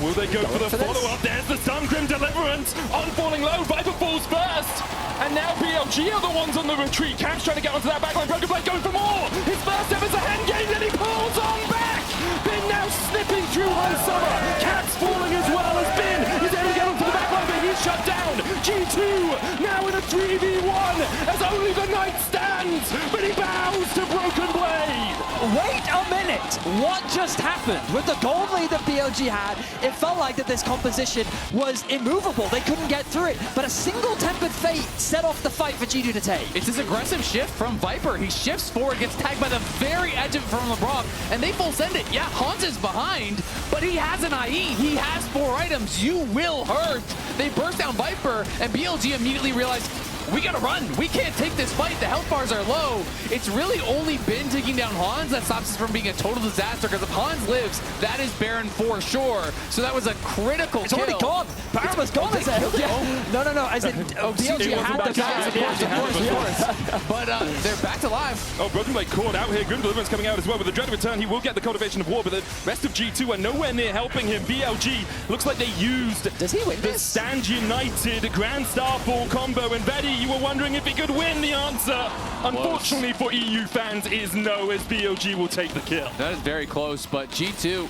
Will they go for the follow-up? There's the Sungrim Deliverance on falling low. Viper falls first. And now BLG are the ones on the retreat. Cam's trying to get onto that backline. BrokenBlade going for more. His first ever Zaahen game, then he pulls on back. Bin now snipping through one summer. Cam's falling as well as Bin. He's able to get onto the backline, but he's shut down. G2 now in a 3v1 as only the night stands. But he bows to BrokenBlade. Wait a minute! What just happened? With the gold lead that BLG had, it felt like that this composition was immovable. They couldn't get through it, but a single Tempered Fate set off the fight for G2 to take. It's this aggressive shift from Viper. He shifts forward, gets tagged by the very edge of it from Labrov, and they full send it. Yeah, Hans is behind, but he has an IE. He has 4 items. You will hurt. They burst down Viper, and BLG immediately realized, we gotta run. We can't take this fight. The health bars are low. It's really only been taking down Hans that stops us from being a total disaster, because if Hans lives, that is Baron for sure. So that was a critical It's kill. already gone. Barama's gone, is it? Yeah. No. As in, BLG had the Of course. But they're back to life. Oh, BrokenBlade caught out here. Good Deliverance coming out as well. With the Dread Return, he will get the Cultivation of War, but the rest of G2 are nowhere near helping him. BLG looks like they used Does he win the this? Stand United Grand Starfall combo. And Vedi, you were wondering if he could win. The answer, unfortunately for EU fans, is no, as BLG will take the kill. That is very close, but G2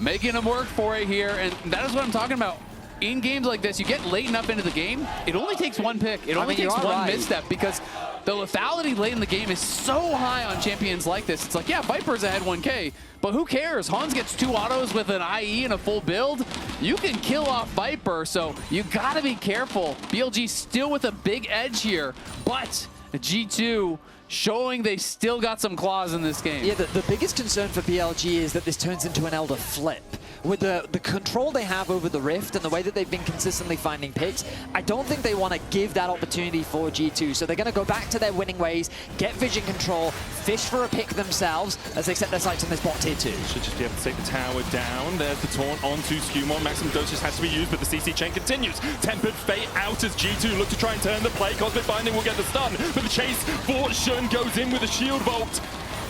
making them work for it here, and that is what I'm talking about. In games like this, you get late enough into the game, it only takes one pick. It only takes one misstep, because the lethality late in the game is so high on champions like this. It's like, yeah, Viper's ahead 1K, but who cares? Hans gets 2 autos with an IE and a full build. You can kill off Viper, so you gotta be careful. BLG still with a big edge here, but G2 showing they still got some claws in this game. Yeah, the biggest concern for BLG is that this turns into an Elder flip. With the control they have over the Rift and the way that they've been consistently finding picks, I don't think they want to give that opportunity for G2. So they're going to go back to their winning ways, get vision control, fish for a pick themselves as they set their sights on this bot tier 2. Should just be able to take the tower down. There's the taunt onto SkewMond. Maximum dosage has to be used, but the CC chain continues. Tempered Fate out as G2 look to try and turn the play. Cosmic Binding will get the stun, but the chase for Shen goes in with a shield vault.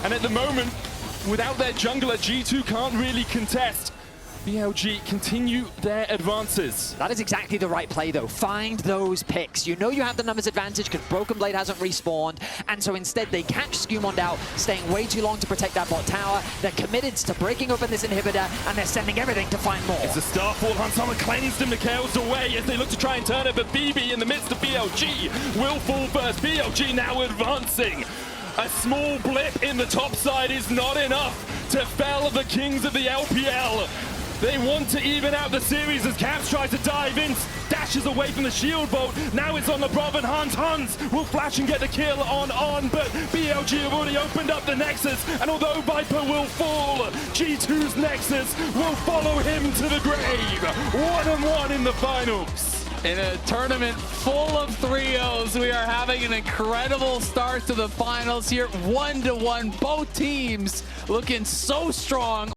And at the moment, without their jungler, G2 can't really contest. BLG continue their advances. That is exactly the right play, though. Find those picks. You know you have the numbers advantage because BrokenBlade hasn't respawned, and so instead they catch SkewMond out, staying way too long to protect that bot tower. They're committed to breaking open this inhibitor, and they're sending everything to find more. It's a Starfall hunt. Someone cleansed him. Mikhail's away as they look to try and turn it, but BB in the midst of BLG will fall first. BLG now advancing. A small blip in the top side is not enough to fell the kings of the LPL. They want to even out the series as Caps tries to dive in, dashes away from the shield bolt. Now it's on Labrov and Hans. Hans will flash and get the kill on, but BLG have already opened up the Nexus, and although Viper will fall, G2's Nexus will follow him to the grave. 1-1 in the finals. In a tournament full of 3-0s, we are having an incredible start to the finals here. 1-1, both teams looking so strong.